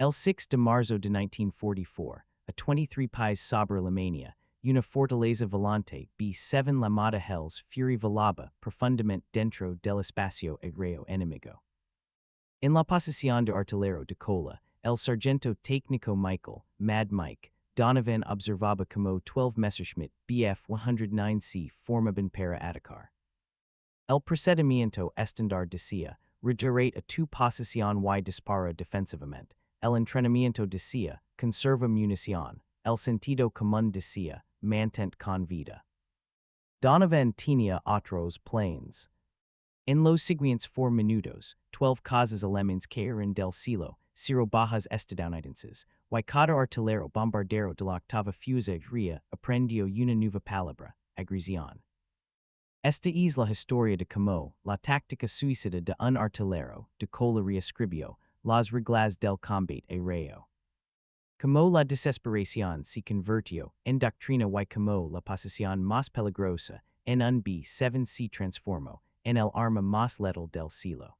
El 6 de marzo de 1944, a 23 país sobre Alemania, una fortaleza volante, B7 la mata Hells Fury volaba profundamente dentro del espacio aéreo enemigo. En la posición de artillero de cola, el sargento técnico Mad Mike, Donovan observaba como 12 Messerschmitt Bf 109C formaban para atacar. El procedimiento estándar decía, reiterate a tu posición y dispara defensivamente. El entrenamiento decía, conserva munición. El sentido común decía, mantente con vida. Donovan tenía otros planes. En los siguientes 4 minutos, 12 cazas alemanes cayeron del cielo, 0 bajas estadounidenses, y cada artillero bombardero de la octava fusilería aprendió una nueva palabra, agresión. Esta es la historia de Cómo, la táctica suicida de un artillero, de cola reescribió, las reglas del combate aéreo. Cómo la desesperación se convirtió en doctrina y cómo la posición más peligrosa en un B7 se transformó en el arma más letal del siglo.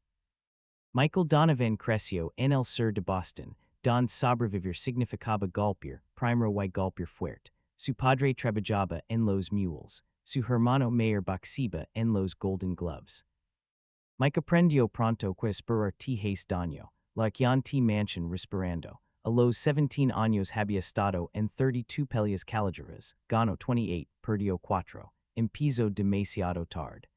Michael Donovan creció en el sur de Boston, donde sobrevivir significaba golpear, primero y golpear fuerte. Su padre trabajaba en los mules, su hermano mayor boxeaba en los Golden Gloves. Mike aprendió pronto que esperar te hace daño, la acción te manchen respirando. A los 17 años había estado en 32 peleas callejeras, ganó 28, perdió 4, empezó demasiado tarde.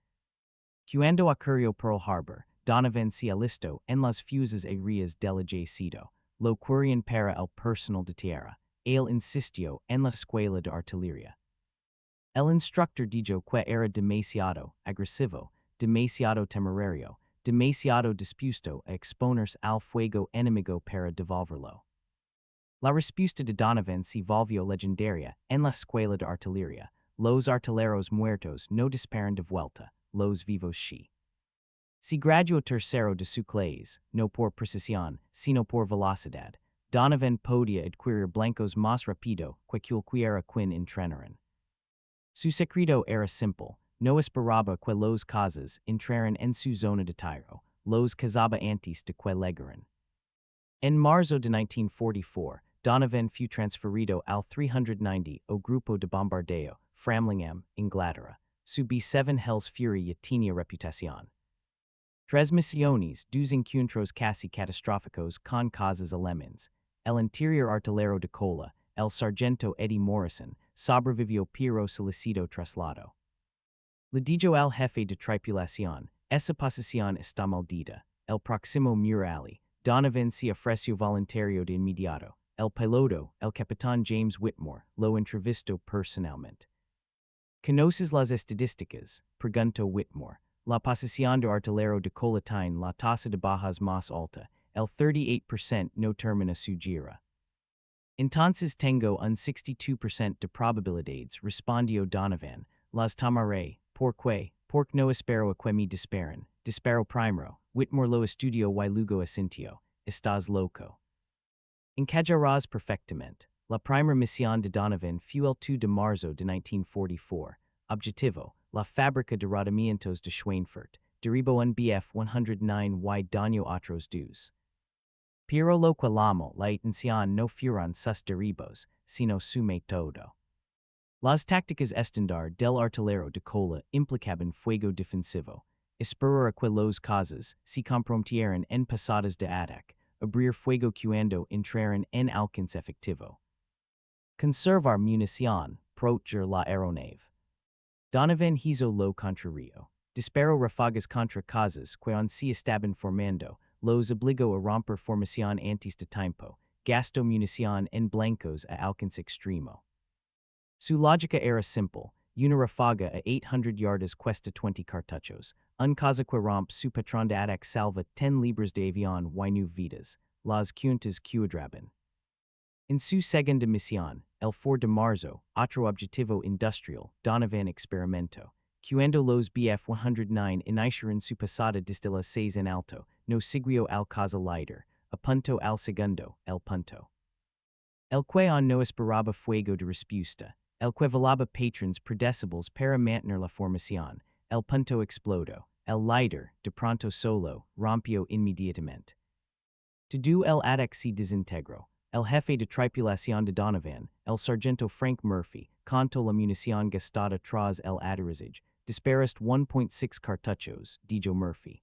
Cuando ocurrió Pearl Harbor, Donovan se alistó en las fuerzas aéreas del ejército, lo querían para el personal de tierra. Él insistió en la escuela de artillería. El instructor dijo que era demasiado agresivo, demasiado temerario, demasiado dispuesto a exponerse al fuego enemigo para devolverlo. La respuesta de Donovan se volvió legendaria en la escuela de artillería. Los artilleros muertos no disparan de vuelta, los vivos sí. Se graduó tercero de su clase, no por precisión, sino por velocidad. Donovan podía adquirir blancos más rápido que cualquiera quien entrenaran. Su secreto era simple, no esperaba que los cazas entraran en su zona de tiro, los cazaba antes de que llegaran. En marzo de 1944, Donovan fue transferido al 390 o Grupo de Bombardeo, Framlingham, Inglaterra. Su B7 Hells Fury ya tenía reputación. Tres misiones, dos encuentros casi catastróficos con cazas alemanes. El interior artillero de cola, el sargento Eddie Morrison, sobrevivió pero solicitó traslado. Le dijo al jefe de tripulación, esa posición está maldita. El próximo Murali, Donovan se ofreció voluntario de inmediato. El piloto, el capitán James Whitmore, lo entrevistó personalmente. ¿Conoces las estadísticas? Preguntó Whitmore. La posición de artillero de cola tiene la tasa de bajas más alta. El 38% no termina su gira. Entonces tengo un 62% de probabilidades, respondió Donovan. Las tomaré. Porque no espero a que me disparen. Disparo primero. Whitmore lo estudió y luego asintió. Estás loco. Encajarás perfectamente. La primera misión de Donovan fue el 2 de marzo de 1944. Objetivo, la fábrica de rodamientos de Schweinfurt. Derribó un Bf 109 y daño otros dos. Pero lo que llamó la atención no fueron sus derribos, sino su método. Las tácticas estándar del artillero de cola implicaban fuego defensivo. Esperar a que los cazas se comprometieran en pasadas de ataque. Abrir fuego cuando entraran en alcance efectivo. Conservar munición, proteger la aeronave. Donovan hizo lo contrario. Disparó ráfagas contra cazas que aún se estaban formando, los obligó a romper formación antes de tiempo, gastó munición en blancos a alcance extremo. Su lógica era simple, una ráfaga a 800 yardas cuesta 20 cartuchos, un caza que rompe su patrón de ataque salva 10 libras de avión y 9 vidas, las cuentas cuadraban. En su segunda misión, el 4 de marzo, otro objetivo industrial, Donovan experimentó. Cuando los Bf 109 iniciaron su pasada desde las 6 en alto, no siguió al caza líder, apuntó al segundo, el punto. El que aún no esperaba fuego de respuesta, el que volaba patrons predecibles para mantener la formación, el punto explodó, el líder, de pronto solo, rompió inmediatamente. To do el ataque se desintegró. El jefe de tripulación de Donovan, el sargento Frank Murphy, contó la munición gastada tras el aterrizaje, disparist 1.6 cartuchos, dijo Murphy.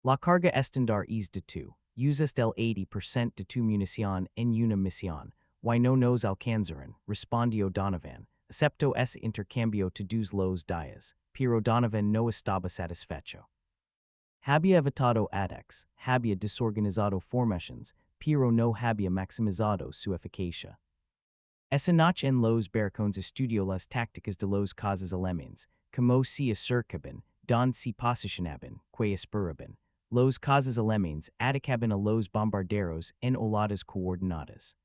La carga estándar es de tu, usas del 80% de tu munición en una misión, y no nos alcanzaron, respondió Donovan, aceptó ese intercambio todos los días, pero Donovan no estaba satisfecho. Había evitado ataques, había desorganizado formaciones, pero no había maximizado su eficacia. Esa noche en los barracones estudió las tácticas de los cazas alemanes, como se acercaban, don se posicionaban, que esperaban. Los cazas alemanes atacaban a los bombarderos en oladas coordinadas.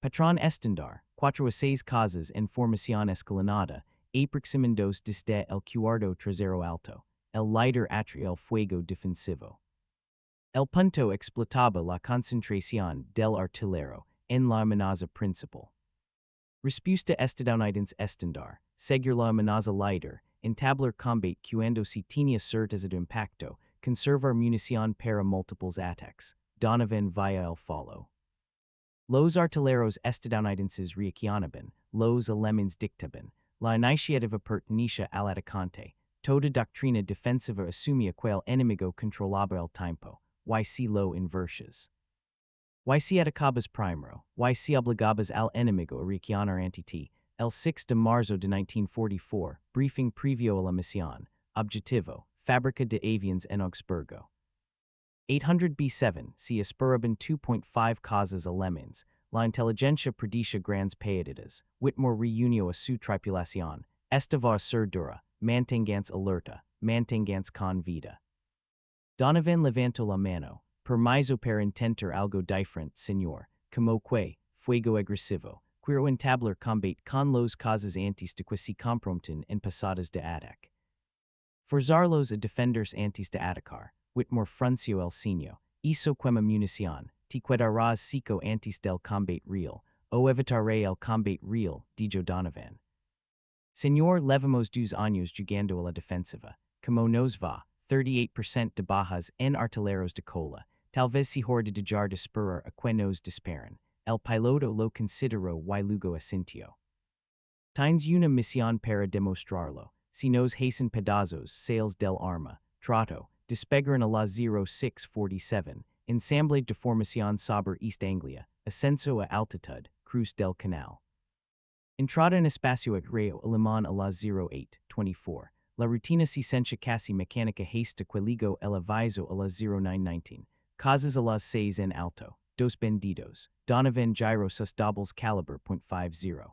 Patrón estándar, 4 a 6 cazas en formación escalonada, aproximándose desde el cuarto trasero alto. El líder atrió el fuego defensivo. El punto explotaba la concentración del artillero en la amenaza principal. Respuesta estadounidense estándar, seguir la amenaza líder, entablar combate cuando se tenía certeza de impacto, conservar munición para múltiples ataques. Donovan via el follow. Los artilleros estadounidenses reaccionaban, los alemanes dictaban, la iniciativa pertenecía al atacante. Toda doctrina defensiva asumía que el enemigo controlaba el tiempo, y si lo invertías. Y si atacabas primero, y si obligabas al enemigo a reaccionar ante ti. El 6 de marzo de 1944, briefing previo a la misión, objetivo, fábrica de aviones en Augsburgo. 800 B7, se esperaban 2.5 cazas alemanes, la inteligencia predicha grandes pérdidas, Whitmore reunió a su tripulación, estaba ser dura, manténganse alerta, manténganse con vida. Donovan levantó la mano, permiso para intentar algo diferente, señor, como que, fuego agresivo, quiero entablar combate con los cazas antes de que se comprometen en pasadas de ataque. Forzarlos a defenderse antes de atacar, Whitmore frunció el ceño, hizo quema munición, te quedarás seco antes del combate real, o evitaré el combate real, dijo Donovan. Señor, levamos 2 años jugando a la defensiva, como nos va, 38% de bajas en artilleros de cola, tal vez si hora de dejar de esperar a que nos disparen, el piloto lo consideró y luego asintió. Tienes una misión para demostrarlo, si nos hacen pedazos sales del arma, trato, despegaron a la 0647, ensamble de formación sobre East Anglia, ascenso a altitud, cruz del canal. Entrada en espacio aéreo alemán a las 0824. La rutina secuencia casi mecánica hasta que el aviso a las 0919. Cazas a las 6 en alto. Dos benditos. Donovan gyro sus doubles caliber .50.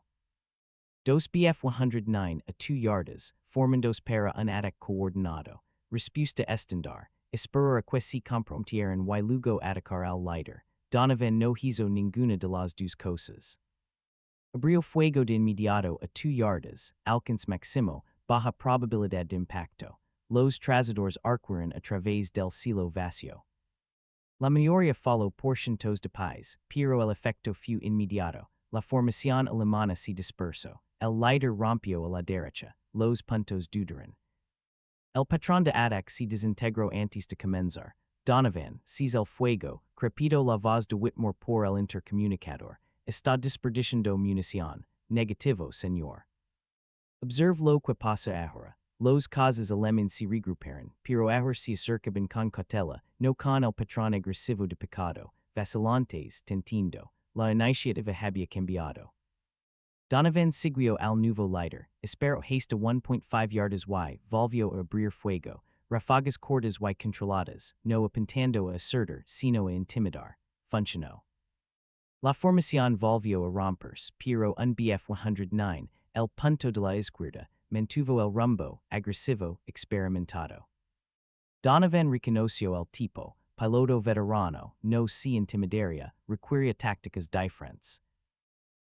Dos Bf 109 a 2 yardas, formandos para un ataque coordinado. Respuesta estándar. Esperar a que se comprometieran y luego atacar al líder. Donovan no hizo ninguna de las dos cosas. Abrió fuego de inmediato a 2 yardas, alcance máximo, baja probabilidad de impacto. Los trazadores arcuaron a través del cielo vacío. La mayoría follow por cientos de pies, pero el efecto fue inmediato. La formación alemana se dispersó. El líder rompió a la derecha. Los puntos dudaron. El patrón de ataque se desintegró antes de comenzar. Donovan, seize el fuego, crepitó la voz de Whitmore por el intercomunicador. Está desperdiciando munición. Negativo, señor. Observe lo que pasa ahora. Los cazas alemanes se regruparon, pero ahora se acercaban con cautela, no con el patrón agresivo de pecado, vacilantes, tentiendo. La iniciativa había cambiado. Donovan siguió al nuevo líder, esperó hasta 1.5 yardas y volvió a abrir fuego, ráfagas cortas y controladas, no apuntando a acertar, sino a intimidar. Funcionó. La formación volvió a romperse, pero un Bf 109, el punto de la izquierda, mantuvo el rumbo, agresivo, experimentado. Donovan reconoció el tipo, piloto veterano, no se intimidaría, requería tácticas diferentes.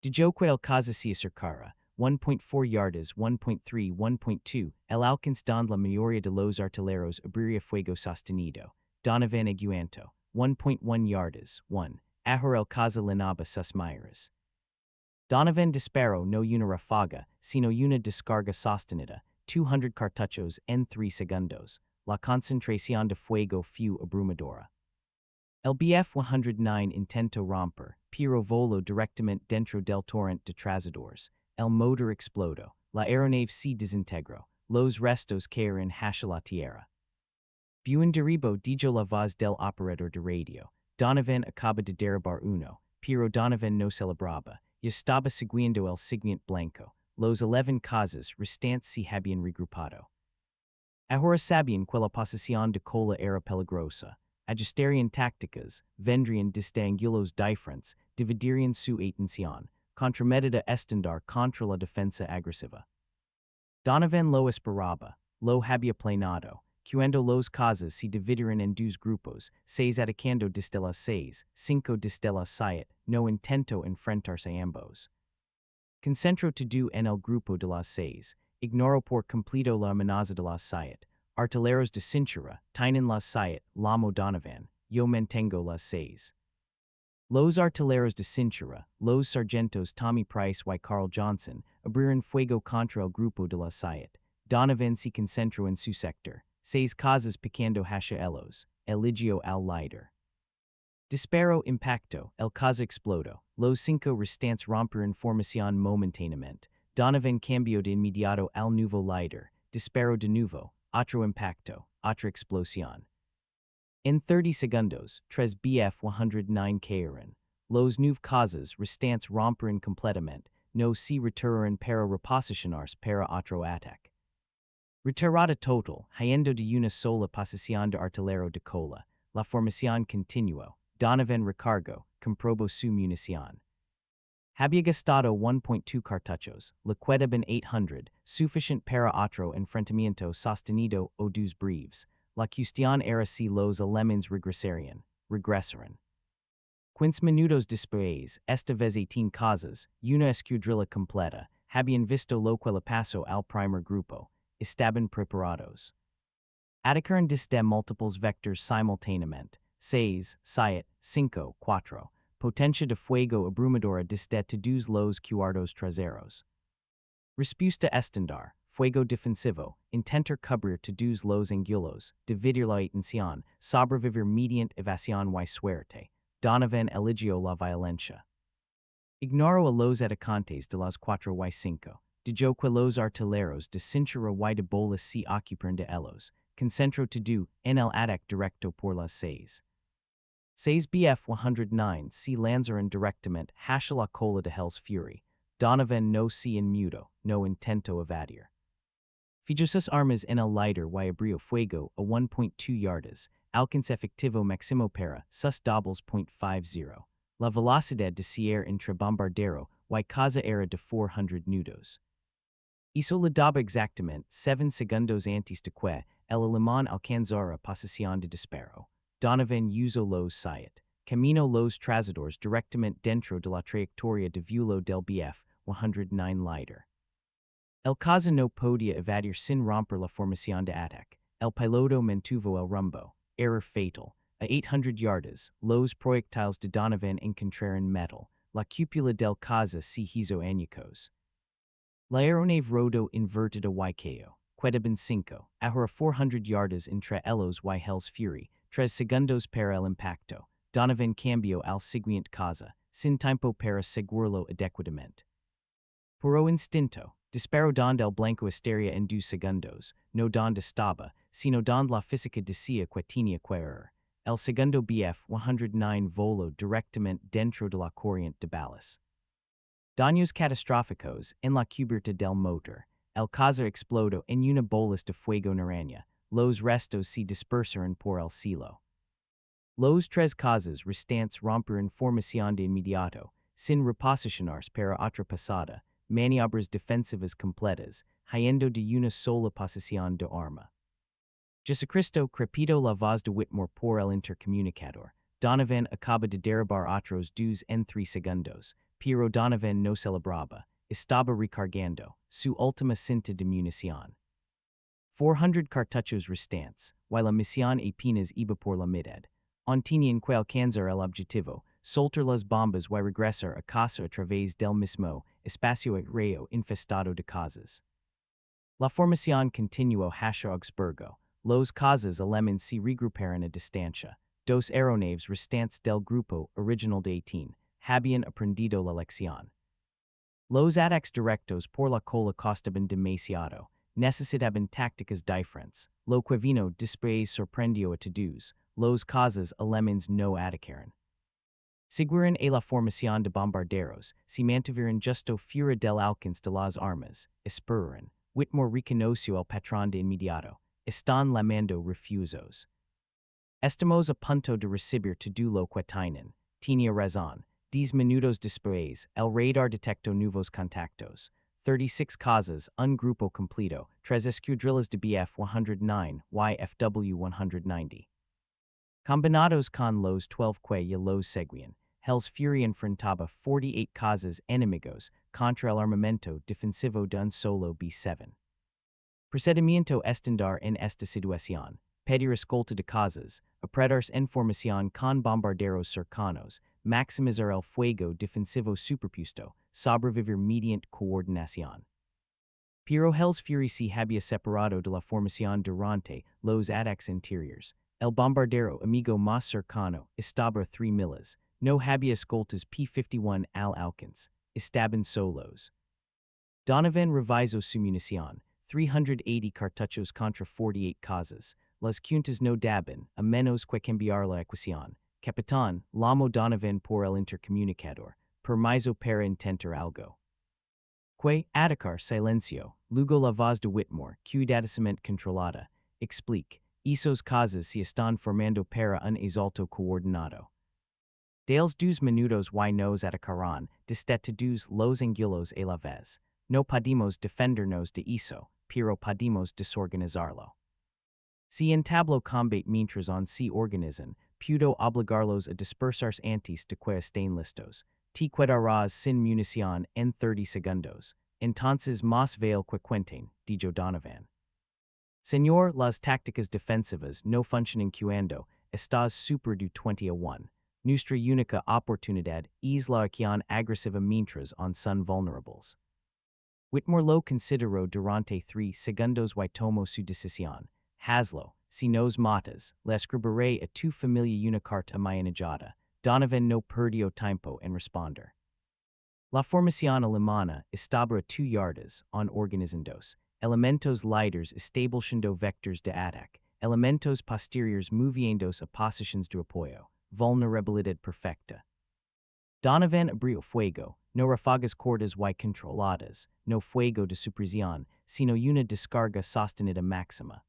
Dijo que el caza se acercara, 1.4 yardas, 1.3, 1.2, el alcance donde la mayoría de los artilleros abriría fuego sostenido. Donovan aguantó, 1.1 yardas, 1. Ahora el caza linaba sus miras. Donovan disparó no una ráfaga, sino una descarga sostenida, 200 cartuchos en 3 segundos. La concentración de fuego fue abrumadora. El Bf 109 intento romper, pero volo directamente dentro del torrente de trazadores, el motor explodo, la aeronave se desintegró, los restos cayeron hacia la tierra. Buen derribo dijo la voz del operador de radio. Donovan acaba de derribar uno, pero Donovan no celebraba, y estaba siguiendo el siguiente blanco. Los 11 cazas restantes se habían regrupado. Ahora sabían que la posición de cola era peligrosa. Ajustarían tácticas, vendrían desde ángulos diferentes, dividirían su atención, contrametida estándar contra la defensa agresiva. Donovan lo esperaba, lo había planeado, cuando los cazas se dividieron en dos grupos, 6 atacando desde las 6, 5 desde las 7, no intento enfrentarse a ambos. Concentro todo en el grupo de las 6, ignoro por completo la amenaza de las 7. Artilleros de cintura, tienen las 7, Lamo Donovan, yo mantengo las 6. Los artilleros de cintura, los sargentos Tommy Price y Carl Johnson, abrieron fuego contra el grupo de las 7. Donovan se concentró en su sector, 6 cazas picando hacia ellos, eligió al líder. Disparo impacto, el caza explodó, los 5 restantes rompieron formación momentáneamente. Donovan cambió de inmediato al nuevo líder, disparo de nuevo, otro impacto, otra explosión. En 30 segundos, 3 Bf 109 cayeron. Los 9 cazas restantes rompieron completamente, no se retiraron para reposicionarse para otro ataque. Retirada total, yendo de una sola posición de artillero de cola, la formación continuó. Donovan recargó, comprobó su munición. Había gastado 1.2 cartuchos, le quedaban 800, suficient para otro enfrentamiento sostenido o 2 breves. La cuestión era si los alemanes regresaron. 15 minutos después, esta vez 18 cazas, una escuadrilla completa, habían visto lo que le pasó al primer grupo, estaban preparados. Atacaron desde múltiples vectores simultáneamente, 6, 7, 5, 4, potencia de fuego abrumadora desde todos los cuartos traseros. Respuesta estándar, fuego defensivo, intentar cubrir todos los ángulos, dividir la atención, sobrevivir mediante evasión y suerte. Donovan eligió la violencia. Ignoró a los atacantes de las 4 y 5, dijo que los artilleros de cintura y de bolas se ocuparon de ellos, concentró todo en el ataque directo por las 6. 6 Bf 109 se lanzaron directamente hacia la cola de Hell's Fury. Donovan no se inmutó, no intentó evadir. Fijó sus armas en el líder y abrió fuego a 1.2 yardas, alcance efectivo máximo para sus doubles .50. La velocidad de cierre entre bombardero y caza era de 400 nudos. Hizo la daba exactamente 7 segundos antes de que el alemán alcanzara posición de disparo. Donovan usó los 7. Camino los trazadores directamente dentro de la trayectoria de vuelo del Bf 109 líder. El caza no podía evadir sin romper la formación de ataque. El piloto mantuvo el rumbo. Error fatal. A 800 yardas, los proyectiles de Donovan encontraron metal. La cúpula del caza se hizo añicos. La aeronave rodó invertida y cayó. Quedaban 5, ahora 400 yardas entre ellos y Hell's Fury, 3 segundos para el impacto. Donovan cambió al siguiente caza, sin tiempo para asegurarlo adecuadamente. Por un instinto, disparó donde el blanco estaría en 2 segundos, no donde estaba, sino donde la física decía que tenía que errar. El segundo Bf 109 voló directamente dentro de la corriente de balas. Daños catastróficos en la cubierta del motor. El caza explodó en una bolas de fuego naranja. Los restos se dispersaron por el cielo. Los 3 cazas restantes rompieron formación de inmediato, sin reposicionarse para otra pasada, maniobras defensivas completas, yendo de una sola posición de arma. Jesucristo crepitó la voz de Whitmore por el intercomunicador. Donovan acaba de derribar otros 2 en 3 segundos, pero Donovan no celebraba, estaba recargando su última cinta de munición. 400 cartuchos restantes, y la misión apenas iba por la mitad. Tenían que alcanzar el objetivo, soltar las bombas y regresar a casa a través del mismo espacio aéreo infestado de cazas. La formación continuó hacia Augsburgo. Los cazas alemanes se regruparon a distancia. dos aeronaves restantes del grupo original de 18, habían aprendido la lección. Los ataques directos por la cola costaban demasiado, necesitaban tácticas diferentes, lo que vino después sorprendió a todos, los cazas alemanes no atacaron. Siguieron a la formación de bombarderos, si mantuvieron justo fuera del alcance de las armas, esperaron. Whitmore reconoció el patrón de inmediato, están llamando refusos. Estamos a punto de recibir todo lo que tienen, tenía razón. 10 minutos después, el radar detectó nuevos contactos. 36 cazas, un grupo completo, 3 escuadrillas de Bf-109, YFW-190. Combinados con los 12 que ya los seguían, Hell's Fury enfrentaba 48 cazas enemigos contra el armamento defensivo de un solo B7. Procedimiento estándar en esta situación, pedir escolta de cazas, apretarse en formación con bombarderos cercanos, maximizar el fuego defensivo superpuesto, sobrevivir mediante coordinación. Pero Hell's Fury se había separado de la formación durante los ataques interiores. El bombardero amigo más cercano estaba 3 millas, no había escoltas P-51 al alcance, estaban solos. Donovan revisó su munición, 380 cartuchos contra 48 cazas, las cuentas no daban, a menos que cambiar la ecuación. Capitán, llamó Donovan por el intercomunicador, permiso para intentar algo. Que atacar silencio, luego la voz de Whitmore, cuidadosamente controlada, explique, esos cazas se están formando para un asalto coordinado. Dales 2 minutos y nos atacarán, desde todos los ángulos a la vez. No podemos defendernos de eso, pero podemos desorganizarlo. Si entablo combate mientras se organizan, puedo obligarlos a dispersarse antes de que estén listos. Te quedarás sin munición en 30 segundos. Entonces más vale que cuenten, dijo Donovan. Señor, las tácticas defensivas no funcionan cuando estás super du 20 a 1. Nuestra única oportunidad es la acción agresiva mientras son vulnerables. Whitmore lo consideró durante 3 segundos y tomó su decisión. Hazlo, si nos matas, le escribiré a tu familia una carta amenazada. Donovan no perdió tiempo en responder. La formación alemana estaba a 2 yardas, organizándose. Elementos líderes estableciendo vectores de ataque. Elementos posteriores moviéndose a posiciones de apoyo. Vulnerabilidad perfecta. Donovan abrió fuego, no ráfagas cortas y controladas, no fuego de supresión, sino una descarga sostenida máxima.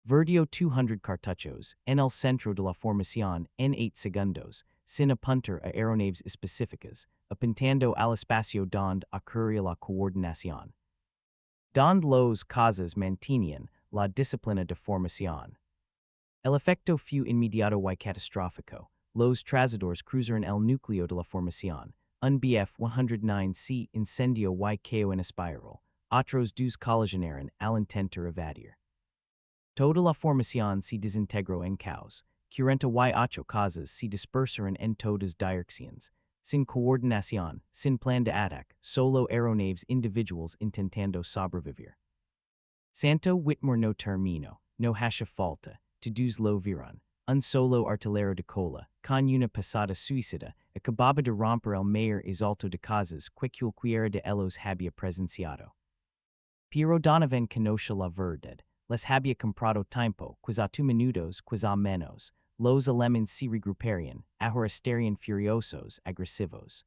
Vertió 200 cartuchos en el centro de la formación en 8 segundos, sin apuntar a aeronaves específicas, apuntando al espacio donde ocurría la coordinación. Donde los cazas mantenían la disciplina de formación. El efecto fue inmediato y catastrófico. Los trazadores cruzaron el núcleo de la formación. Un Bf-109 se incendió y cayó en espiral. Otros 2 colisionaron al intentar evadir. Toda la formación se desintegró en caos. 48 cazas se dispersaron en todas direcciones. Sin coordinación, sin plan de ataque, solo aeronaves individuals intentando sobrevivir. Santo Whitmore no terminó, no hace falta. Todos lo vieron. Un solo artillero de cola, con una pasada suicida, acababa de romper el mayor asalto de cazas que cualquiera de ellos había presenciado. Pero Donovan conoció la verdad. Les había comprado tiempo, quizá 2 minutos, quizá menos. Los alemanes se regruparían, ahora estarían furiosos, agresivos.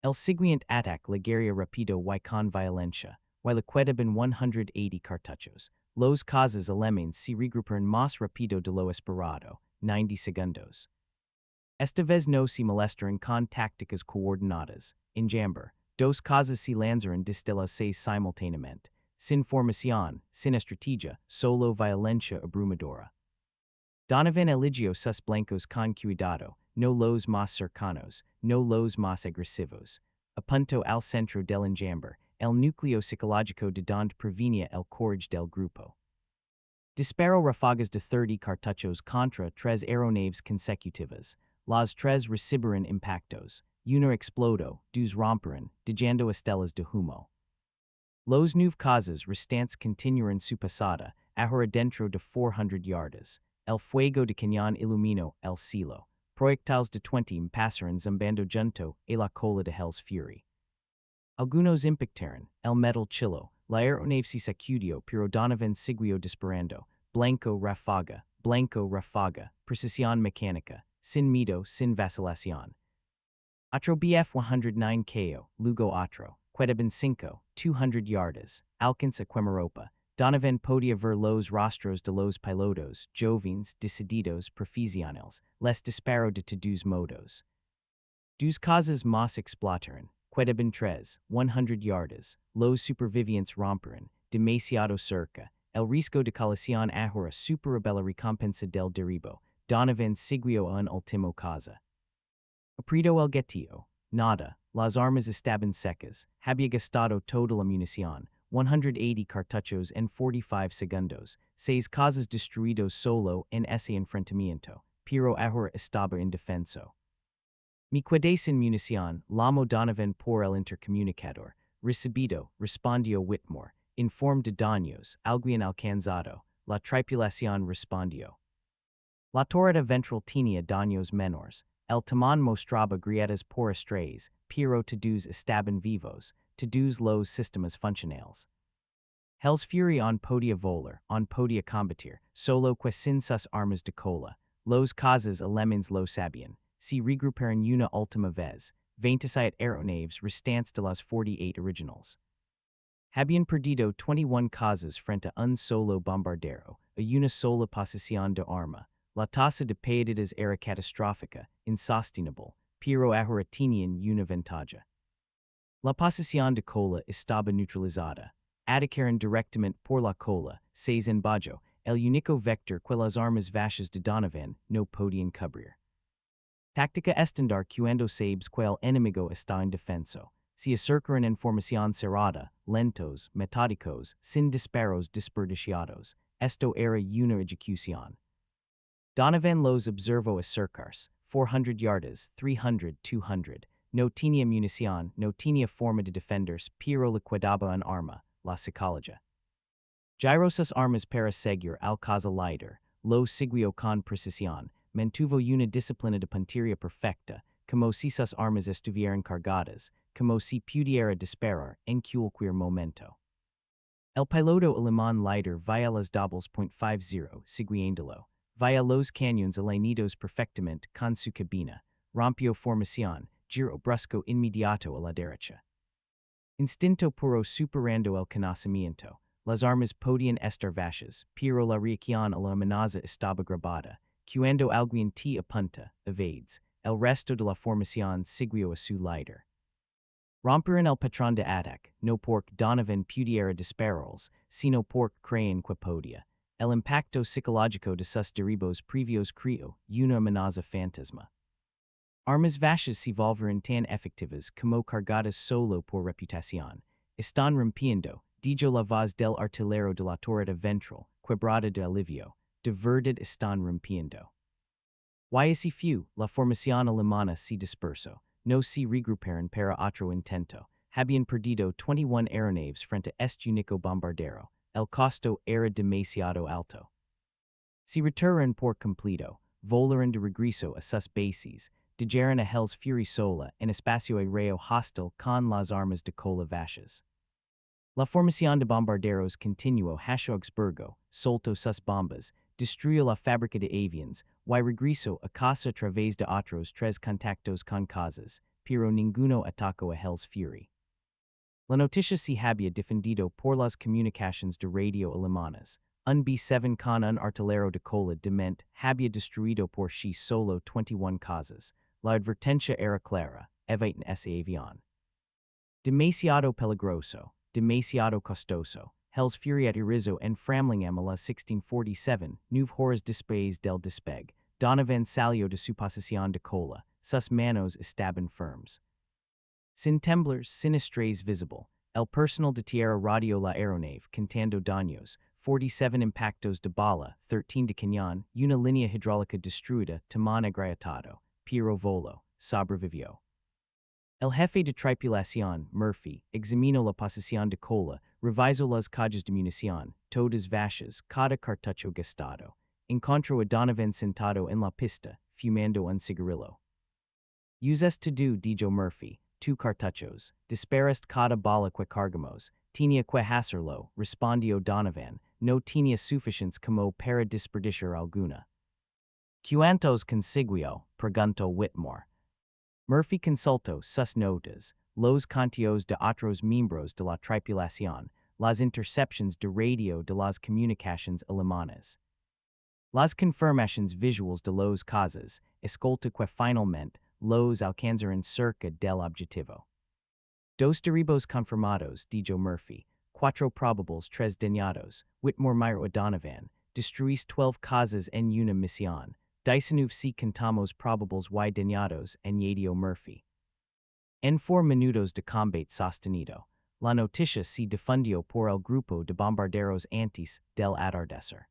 El siguiente ataque llegaría rápido y con violencia, y le quedaban 180 cartuchos. Los cazas alemanes se regruparon más rápido de lo esperado, 90 segundos. Esta vez no se molestaron con tácticas coordinadas. En Jamber, 2 cazas se lanzaron desde las 6 simultáneamente. Sin formación, sin estrategia, solo violencia abrumadora. Donovan eligió sus blancos con cuidado, no los más cercanos, no los más agresivos. Apuntó al centro del enjambre, el núcleo psicológico de donde provenía el courage del grupo. Disparó ráfagas de 30 cartuchos contra 3 aeronaves consecutivas. Las 3 recibieron impactos. Una explodó, 2 rompieron, dejando estelas de humo. Los 9 cazas restantes continuaron su pasada, ahora dentro de 400 yardas. el fuego de cañón ilumino el cielo. Proyectiles de 20 pasaron zumbando junto a la cola de Hell's Fury. Algunos impactaron el metal chilo, la aeronave se sacudió pero Donovan siguió disparando, blanco ráfaga, precisión mecánica, sin miedo, sin vacilación. Otro Bf 109 KO, luego otro, quedaban 5, 200 yardas, alcanza Quemaropa. Donovan podía ver los rostros de los pilotos, jóvenes, decididos, profesionales, les disparo de todos modos. Dos cazas más explotaron, quedaban 3, 100 yardas, los supervivientes rompieron, demasiado cerca, el riesgo de colisión ahora superaba la recompensa del derribo. Donovan siguió a un último caza. Aprido el gatillo. Nada, las armas estaban secas, había gastado toda la munición, 180 cartuchos en 45 segundos, 6 cazas destruidos solo en ese enfrentamiento, pero ahora estaba indefenso. Me quedé sin munición, llamó Donovan por el intercomunicador, recibido, respondió Whitmore, informe de daños, alguien alcanzado, la tripulación respondió. La torreta ventral tenía daños menores. El timón mostraba grietas por estrellas, pero todos estaban vivos, todos los sistemas funcionales. Hell's Fury on podía volar, on podía combatir, solo que sin sus armas de cola. Los cazas alemanes lo sabían. Se regruparon una última vez, 27 aeronaves restantes de las 48 originals. Habían perdido 21 cazas frente a un solo bombardero, a una sola posición de arma. La tasa de pérdidas era catastrófica, insostenible, pero ahora tenían una ventaja. La posición de cola estaba neutralizada. Atacaron directamente por la cola, seis en bajo, el único vector que las armas vachas de Donovan no podían cubrir. Táctica estándar cuando sabes que el enemigo está indefenso. Se acercaron en formación cerrada, lentos, metódicos, sin disparos desperdiciados. Esto era una ejecución. Donovan los observó acercarse, 400 yardas, 300, 200. No tenía munición, no tenía forma de defenderse, pero le quedaba un arma, la psicología. Giró sus armas para seguir al caza líder, lo siguió con precisión, mantuvo una disciplina de puntería perfecta, como si sus armas estuvieran cargadas, como si pudiera disparar en cualquier momento. El piloto alemán líder via las doubles.50, siguiéndolo. Via los cañones alineados perfectamente con su cabina, rompió formación, giro brusco inmediato a la derecha. Instinto puro superando el conocimiento, las armas podían estar vachas, pero la reacción a la amenaza estaba grabada, cuando alguien te apunta, evades, el resto de la formación siguió a su líder. Rompieron el patrón de ataque, no porque Donovan pudiera dispararlos, sino porque creían que podía. El impacto psicológico de sus derribos previos creó una amenaza fantasma. Armas vachas se volvieron tan efectivas como cargadas solo por reputación. Están rompiendo, dijo la voz del artillero de la torreta ventral, quebrada de alivio, de verdad están rompiendo. Y así fue, la formación alemana se dispersó, no se regruparon para otro intento, habían perdido 21 aeronaves frente a este único bombardero. El costo era demasiado alto. Se retiraron por completo, volaron de regreso a sus bases, dejaron a Hell's Fury sola en espacio aéreo hostil con las armas de cola vachas. La formación de bombarderos continuó hacia Augsburgo, soltó sus bombas, destruyó la fábrica de aviones, y regresó a casa a través de otros 3 contactos con cazas, pero ninguno atacó a Hell's Fury. La noticia se había defendido por las comunicaciones de radio alemanas. Un B-7 con un artillero de cola de mente había destruido por sí solo 21 cazas. La advertencia era clara, eviten ese avión. Demasiado peligroso, demasiado costoso. Hell's Fury aterrizó en Framlingham a las 16:47, 9 horas después del despegue. Donovan salió de su posición de cola, sus manos estaban firmes. Sin temblores, sin estrés visible, el personal de tierra radio la aeronave contando daños, 47 impactos de bala, 13 de cañón, una línea hidráulica destruida, timón agrietado, pero voló, sobrevivió. El jefe de tripulación, Murphy, examinó la posición de cola, revisó las cajas de munición, todas vachas, cada cartucho gastado. encontró a Donovan sentado en la pista, fumando un cigarrillo. Usas to do, dijo Murphy, two cartuchos, disparast cada bala que cargamos, tinha que hacerlo, respondió Donovan, no tinha suficientes como para desperdiciar alguna. ¿Cuántos consiguió? Preguntó Whitmore. Murphy consultó sus notas, los contios de otros miembros de la tripulación, las interceptions de radio de las comunicaciones alemanas. Las confirmaciones visuales de los cazas, escolta que finalmente los alcanzaron cerca del objetivo. Dos derribos confirmados, dijo Murphy, cuatro probables tres dañados, Whitmore miró a Donovan, destruís 12 cazas en una misión, 19 si contamos probables y dañados, añadió Murphy. En 4 minutos de combate sostenido, la noticia se difundió por el grupo de bombarderos antes del atardecer.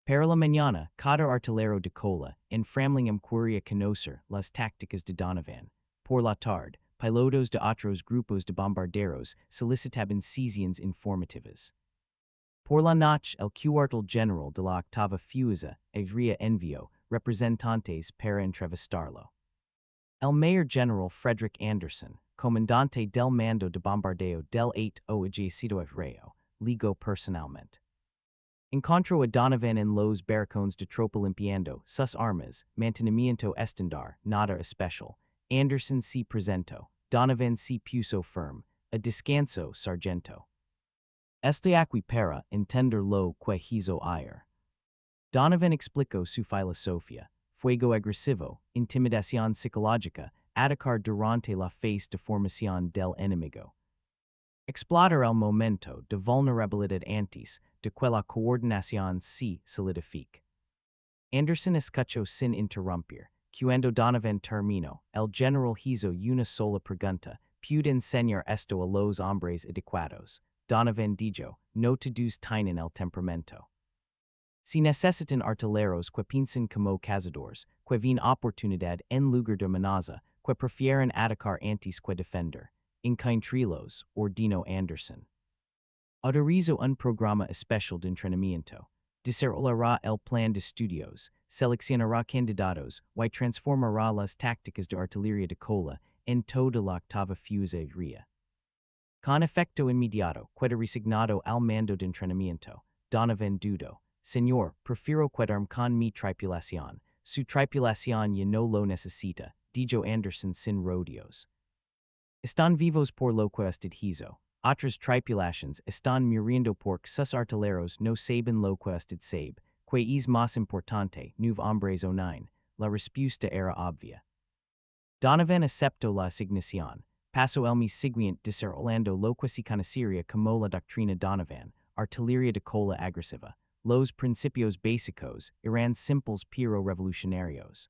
Para la mañana, cada artillero de cola, en Framlingham quería conocer las tácticas de Donovan. Por la tarde, pilotos de otros grupos de bombarderos solicitaban sesiones informativas. Por la noche, el cuartel general de la octava fuerza aérea envió representantes para entrevistarlo. El mayor general Frederick Anderson, comandante del mando de bombardeo del 8 ejército aéreo, ligó personalmente. Encontró a Donovan en los barracones de tropa limpiando sus armas, mantenimiento estándar, nada especial. Anderson se presentó, Donovan se puso firme, a descanso, sargento. Este aquí para entender lo que hizo ayer. Donovan explicó su filosofía, fuego agresivo, intimidación psicológica, atacar durante la fase de formación del enemigo. Explotar el momento de vulnerabilidad antes de que la coordinación se solidifique. Anderson escuchó sin interrumpir. Cuando Donovan terminó, el general hizo una sola pregunta: ¿puede enseñar esto a los hombres adecuados? Donovan dijo, no todos tienen el temperamento. Si necesitan artilleros que piensen como cazadores, que ven oportunidad en lugar de amenaza, que prefieren atacar antes que defender. Encontrilos, ordenó Anderson. Autorizo un programa especial de entrenamiento. Desarrollará el plan de estudios, seleccionará candidatos y transformará las tácticas de artillería de cola en toda la octava fuerza aérea. Con efecto inmediato, queda resignado al mando de entrenamiento. Donovan dudó. Señor, prefiero quedarme con mi tripulación. Su tripulación ya no lo necesita, dijo Anderson sin rodeos. Están vivos por lo que usted hizo. Otras tripulaciones están muriendo porque sus artilleros no saben lo que usted sabe, que es más importante, 9 hombres o 9. La respuesta era obvia. Donovan aceptó la asignación. Pasó el mes siguiente desarrollando lo que se conocería como la doctrina Donovan, artillería de cola agresiva. Los principios básicos eran simples pero revolucionarios.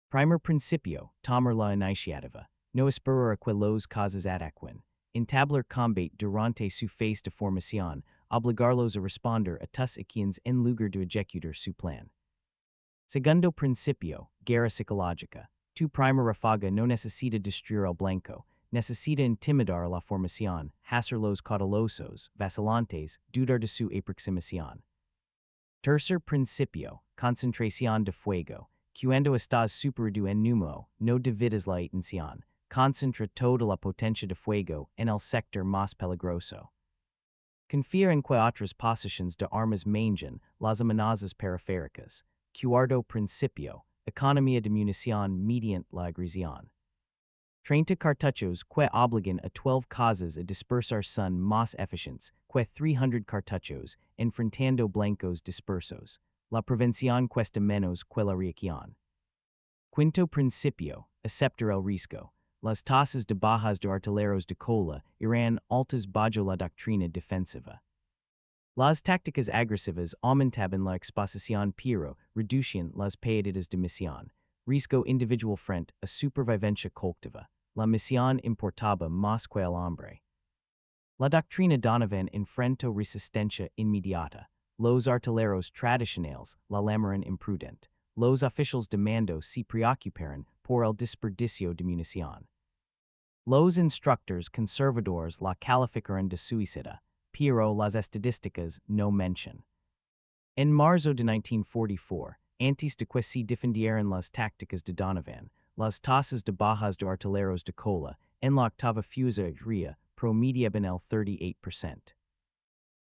Primer principio, tomar la iniciativa. No esperar a que los cazas ataquen. Entablar combate durante su fase de formación, obligarlos a responder a tus acciones en lugar de ejecutar su plan. Segundo principio, guerra psicológica. Tu primer ráfaga no necesita destruir el blanco, necesita intimidar a la formación, hacerlos cautelosos, vacilantes, dudar de su aproximación. Tercer principio, concentración de fuego. Cuando estás superado en humo, no dividas la atención. Concentra toda la potencia de fuego en el sector más peligroso. Confía en que otras posiciones de armas manjan las amenazas periféricas. Cuarto principio, economía de munición mediante la agresión. 30 cartuchos que obligan a 12 cazas a dispersar son más eficientes que 300 cartuchos enfrentando blancos dispersos. La prevención cuesta menos que la reacción. Quinto principio, aceptar el riesgo. Las tasas de bajas de artilleros de cola eran altas bajo la doctrina defensiva. Las tácticas agresivas aumentaban la exposición pero reducían las pérdidas de misión. Riesgo individual frente a supervivencia colectiva. La misión importaba más que el hombre. La doctrina Donovan enfrentó resistencia inmediata. Los artilleros tradicionales la llamaron imprudente. Los oficiales de mando se preocuparon por el desperdicio de munición. Los instructores conservadores la calificaron de suicida, pero las estadísticas no mencionan. En marzo de 1944, antes de que se defendieran las tácticas de Donovan, las tasas de bajas de artilleros de cola en la octava fusilería promediaban el 38%.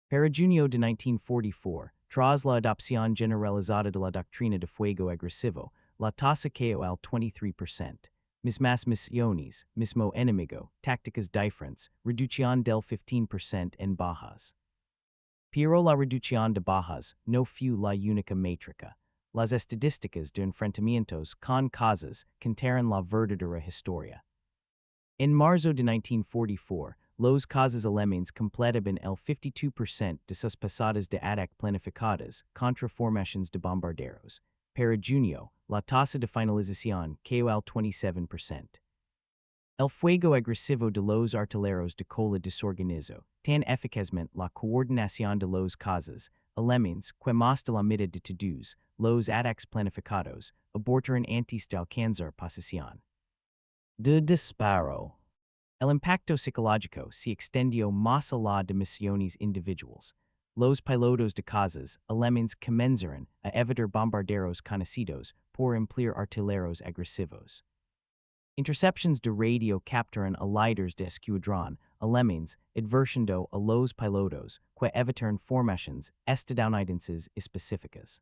Para junio de 1944, tras la adopción generalizada de la doctrina de fuego agresivo, la tasa cayó al 23%. Mismas misiones, mismo enemigo, tácticas diferentes, reducción del 15% en bajas. Pero la reducción de bajas no fue la única métrica. Las estadísticas de enfrentamientos con cazas contaron la verdadera historia. En marzo de 1944, los cazas alemanes completaban el 52% de sus pasadas de ataque planificadas contra formaciones de bombarderos. Para junio, la tasa de finalización cayó al 27%. El fuego agresivo de los artilleros de cola desorganizó tan eficazmente la coordinación de los cazas alemanes que más de la mitad de todos los ataques planificados abortaron antes de alcanzar posición. De disparo. El impacto psicológico se extendió más allá de misiones individuales. Los pilotos de cazas alemanes comenzaron a evitar bombarderos conocidos por emplear artilleros agresivos. Interceptions de radio capturan a líderes de escuadrón alemanes advirtiendo a los pilotos que evitaron formaciones estadounidenses específicas.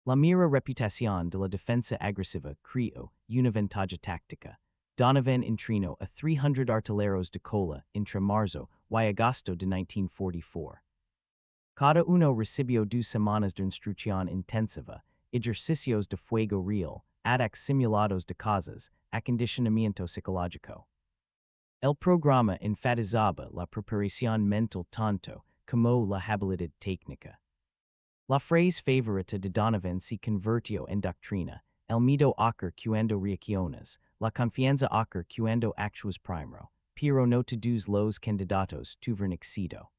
La mera reputación de la defensa agresiva creó una ventaja táctica. Donovan entrenó a 300 artilleros de cola entre marzo y agosto de 1944. Cada uno recibió 2 semanas de instrucción intensiva, ejercicios de fuego real, ataques simulados de cazas, acondicionamiento psicológico. El programa enfatizaba la preparación mental tanto como la habilidad técnica. La frase favorita de Donovan se convirtió en doctrina. El miedo ocurre cuando reaccionas, la confianza ocurre cuando actúas primero, pero no todos los candidatos tuvieron éxito.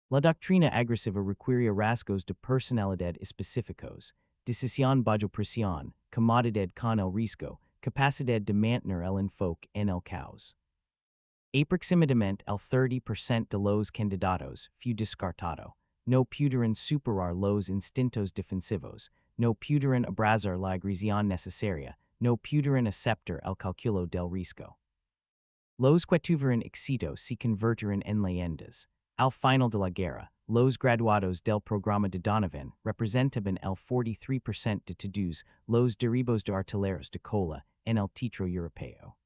La doctrina agresiva requería rasgos de personalidad específicos, decisión bajo presión, comodidad con el riesgo, capacidad de mantener el enfoque en el caos. Aproximadamente el 30% de los candidatos fue descartado. No pudieron superar los instintos defensivos, no pudieron abrazar la agresión necesaria, no pudieron aceptar el cálculo del riesgo. Los que tuvieron éxito se convirtieron en leyendas. Al final de la guerra, los graduados del programa de Donovan representaban el 43% de todos los derribos de artilleros de cola en el teatro europeo.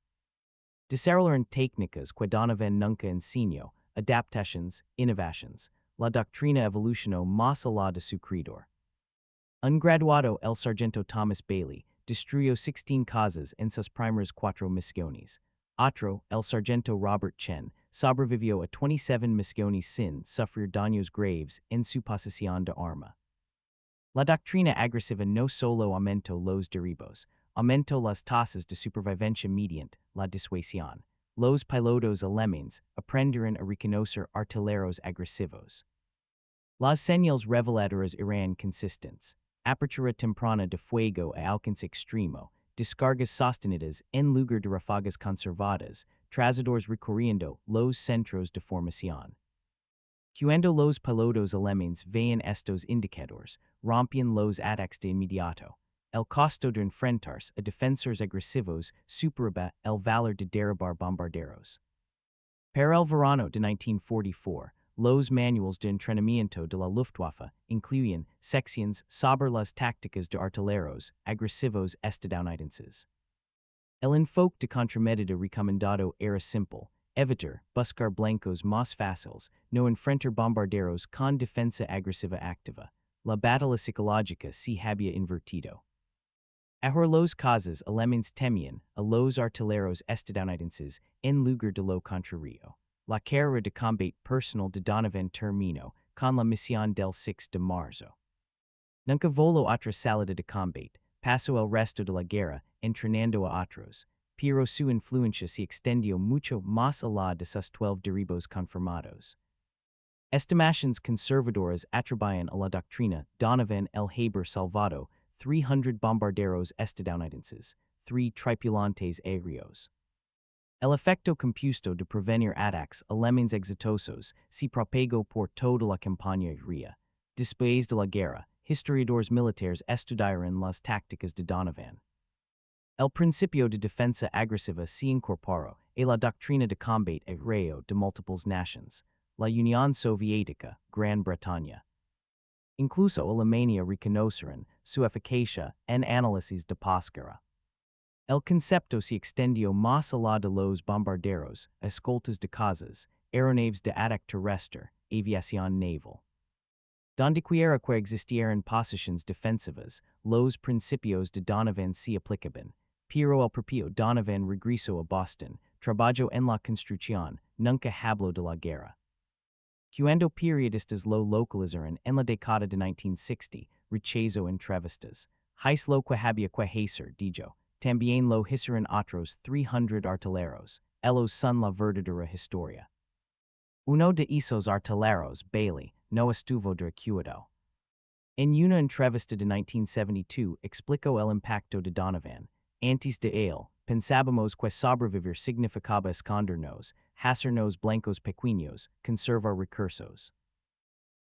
Desarrollaron técnicas que Donovan nunca enseñó, adaptaciones, innovaciones. La doctrina evolucionó más allá de su creador. Un graduado, el sargento Thomas Bailey, destruyó 16 cazas en sus primeras 4 misiones. Otro, el sargento Robert Chen, sobrevivió a 27 misiones sin sufrir daños graves en su posición de arma. La doctrina agresiva no solo aumentó los derribos, aumentó las tasas de supervivencia mediante la disuasión. Los pilotos alemanes aprendieron a reconocer artilleros agresivos. Las señales reveladoras eran consistentes. Apertura temprana de fuego a alcance extremo, descargas sostenidas en lugar de ráfagas conservadas, trazadores recorriendo los centros de formación. Cuando los pilotos alemanes veían estos indicadores, rompían los ataques de inmediato. El costo de enfrentarse a defensores agresivos superaba el valor de derribar bombarderos. Para el verano de 1944, los manuales de entrenamiento de la Luftwaffe incluían secciones sobre las tácticas de artilleros agresivos estadounidenses. El enfoque de contramedida recomendado era simple: evitar, buscar blancos más fáciles, no enfrentar bombarderos con defensa agresiva activa. La batalla psicológica se había invertido. Ahora los cazas alemanes temían a los artilleros estadounidenses en lugar de lo contrario. La carrera de combate personal de Donovan terminó con la misión del 6 de marzo. Nunca voló otra salida de combate, pasó el resto de la guerra entrenando a otros, pero su influencia se extendió mucho más allá de sus 12 derribos confirmados. Estimaciones conservadoras atribuyen a la doctrina Donovan el haber salvado 300 bombarderos estadounidenses, 3 tripulantes aéreos. El efecto compuesto de prevenir ataques alemanes exitosos se propagó por toda la campaña aérea. Después de la guerra, historiadores militares estudiaron las tácticas de Donovan. El principio de defensa agresiva se incorporó a la doctrina de combate aéreo de múltiples naciones, la Unión Soviética, Gran Bretaña. Incluso Alemania reconoceron su eficacia en análisis de posguerra. El concepto se extendió más allá de los bombarderos, escoltas de cazas, aeronaves de ataque terrestre, aviación naval. Donde quiera que existieran posiciones defensivas, los principios de Donovan se aplicaban, pero el propio Donovan regresó a Boston, trabajó en la construcción, nunca habló de la guerra. Cuando periodistas lo localizaron en la década de 1960, rechazó entrevistas. Hais lo que había que hacer, dijo. También lo hicieron otros 300 artilleros. Ellos son la verdadera historia. Uno de esos artilleros, Bailey, no estuvo de acuerdo. En una entrevista de 1972 explicó el impacto de Donovan. Antes de él, pensábamos que sobrevivir significaba escondernos, hacernos blancos pequeños, conservar recursos.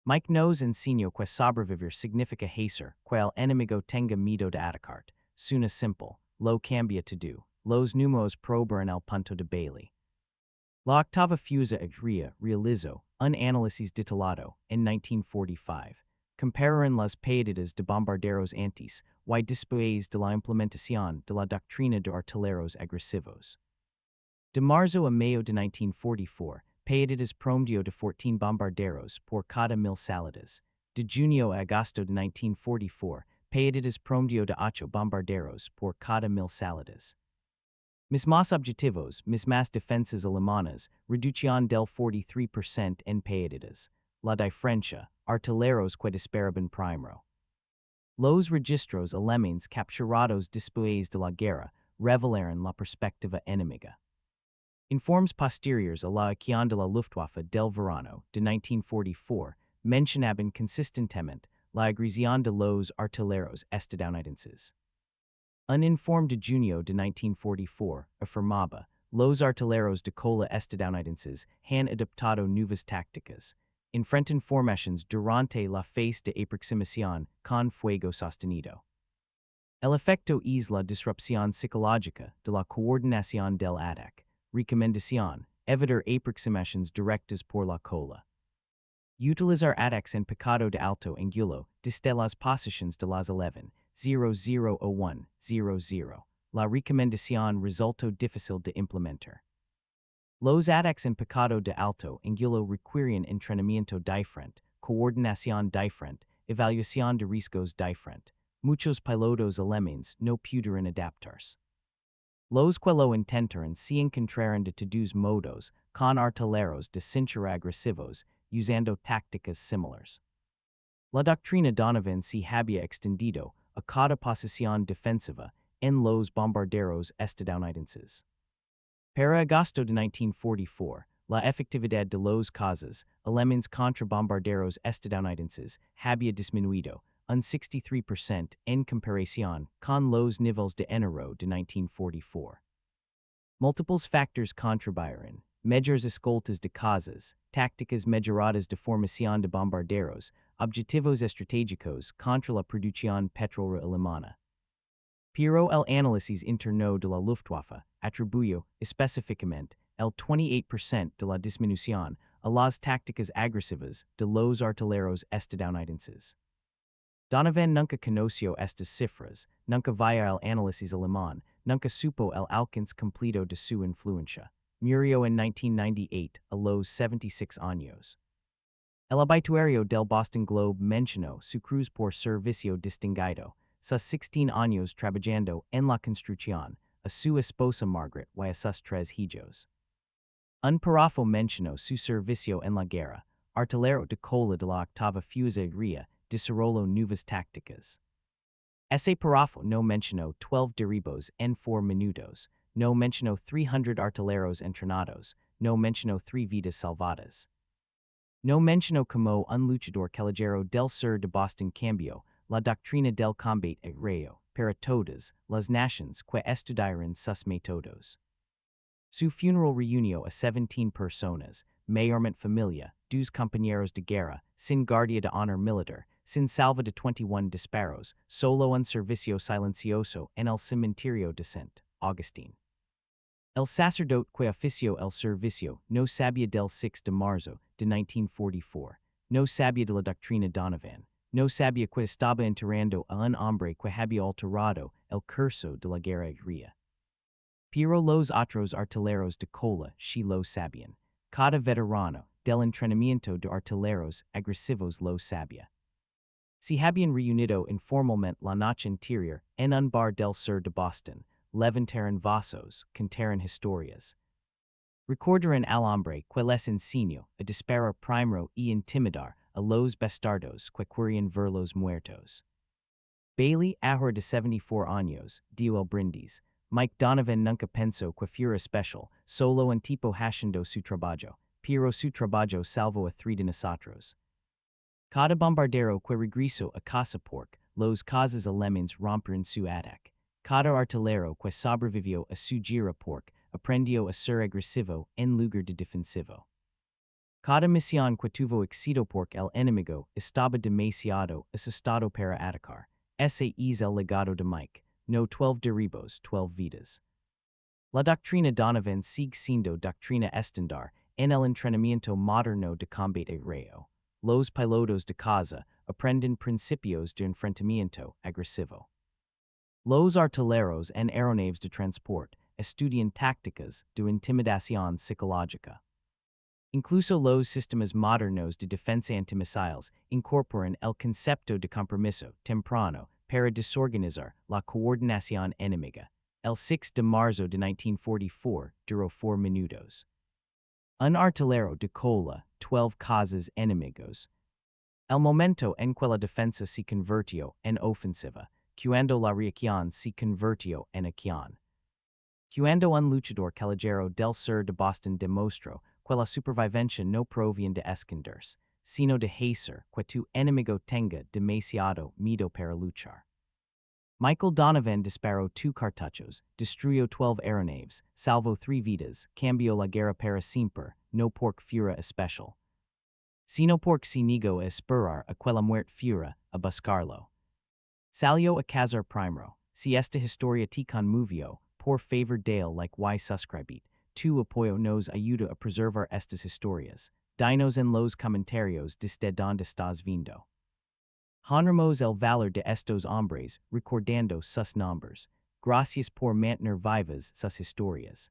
Mike nos enseñó que sobrevivir significa hacer que el enemigo tenga miedo de atacar. Suena simple, lo cambia todo. Los números probaron el punto de Bailey. La octava fusa aérea realizó un análisis detallado en 1945. Compararon las pérdidas de bombarderos antes y después de la implementación de la doctrina de artilleros agresivos. De marzo a mayo de 1944, pérdidas promedio de 14 bombarderos por cada 1000 salidas. De junio a agosto de 1944, pérdidas promedio de 8 bombarderos por cada 1000 salidas. Mismos objetivos, mismas defensas alemanas, reducción del 43% en pérdidas. La diferencia, artilleros que disparaban primero. Los registros alemanes capturados después de la guerra revelaron la perspectiva enemiga. Informes posteriores a la acción de la Luftwaffe del verano de 1944 mencionaban consistentemente la agresión de los artilleros estadounidenses. Un informe de junio de 1944 afirmaba, los artilleros de cola estadounidenses han adoptado nuevas tácticas, enfrentan formaciones durante la fase de aproximación con fuego sostenido. El efecto es la disrupción psicológica de la coordinación del ataque. Recomendación, evitar aproximaciones directas por la cola. Utilizar ataques en picado de alto ángulo desde las posiciones de las 11:00:00. La recomendación resultó difícil de implementar. Los ataques en picado de alto ángulo requieren entrenamiento diferente, coordinación diferente, evaluación de riesgos diferente. Muchos pilotos alemanes no pudieron adaptarse. Los que lo intentaron se encontraron de todos modos con artilleros de cintura agresivos usando tácticas similares. La doctrina Donovan se había extendido a cada posición defensiva en los bombarderos estadounidenses. Para agosto de 1944, la efectividad de los cazas alemanes contra bombarderos estadounidenses había disminuido un 63% en comparación con los niveles de enero de 1944. Múltiples factores contribuyeron, medidas escoltas de cazas, tácticas mejoradas de formación de bombarderos, objetivos estratégicos contra la producción petrolera alemana. Pero el análisis interno de la Luftwaffe atribuyó específicamente el 28% de la disminución a las tácticas agresivas de los artilleros estadounidenses. Donovan nunca conoció estas cifras, nunca vio el análisis alemán, nunca supo el alcance completo de su influencia. Murió en 1998 a los 76 años. El obituario del Boston Globe mencionó su cruz por servicio distinguido, sus 16 años trabajando en la construcción, a su esposa Margaret y a sus 3 hijos. Un párrafo mencionó su servicio en la guerra, artillero de cola de la octava fusa aérea, desarrolló nuevas tácticas. Ese párrafo no mencionó 12 derribos en 4 minutos, no mencionó 300 artilleros entrenados, no mencionó 3 vidas salvadas. No mencionó como un luchador callejero del sur de Boston cambió la doctrina del combate aéreo para todas las naciones que estudiaron sus métodos. Su funeral reunió a 17 personas, mayormente familia, dos compañeros de guerra, sin guardia de honor militar, sin salva de 21 disparos, solo un servicio silencioso en el cementerio de Sant Agustín. El sacerdote que ofició el servicio no sabía del 6 de marzo de 1944, no sabía de la doctrina Donovan, no sabía que estaba enterrando a un hombre que había alterado el curso de la guerra. Pero los otros artilleros de cola sí lo sabían. Cada veterano del entrenamiento de artilleros agresivos lo sabía. Se habían reunido informalmente la noche anterior en un bar del sur de Boston, levantaron vasos, contaron historias. Recordaron al hombre que les enseñó a disparar primero y intimidar a los bastardos que querían verlos muertos. Bailey, ahora de 74 años, dio el brindis. Mike Donovan nunca pensó que fuera especial, solo un tipo haciendo su trabajo, pero su trabajo salvó a 3 de nosotros. Cada bombardero que regresó a casa porque los cazas alemanes rompieron su ataque. Cada artillero que sobrevivió a su guerra porque aprendió a ser agresivo en lugar de defensivo. Cada misión que tuvo éxito porque el enemigo estaba demasiado asustado para atacar. Ese es el legado de Mike, no 12 derribos, 12 vidas. La doctrina Donovan sigue siendo doctrina estándar en el entrenamiento moderno de combate aéreo. Los pilotos de caza aprenden principios de enfrentamiento agresivo. Los artilleros en aeronaves de transport estudian tácticas de intimidación psicológica. Incluso los sistemas modernos de defensa antimisiles incorporan el concepto de compromiso temprano para desorganizar la coordinación enemiga. El 6 de marzo de 1944 duró 4 minutos. Un artillero de cola, 12 cazas enemigos. El momento en que la defensa se convirtió en ofensiva, cuando la reacción se convirtió en acción. Cuando un luchador callejero del sur de Boston demostró que la supervivencia no proviene de esconderse, sino de hacer que tu enemigo tenga demasiado miedo para luchar. Michael Donovan disparó 2 cartuchos, destruyó 12 aeronaves, salvó 3 vidas, cambió la guerra para siempre, no porque fuera especial. Sino porque se negó a esperar a que la muerte fuera a buscarlo. Salió a cazar primero. Si esta historia te conmovió, por favor dale like y suscribit. Tu apoyo nos ayuda a preservar estas historias. Dinos en los comentarios desde donde estás viendo. Honramos el valor de estos hombres, recordando sus nombres. Gracias por mantener vivas sus historias.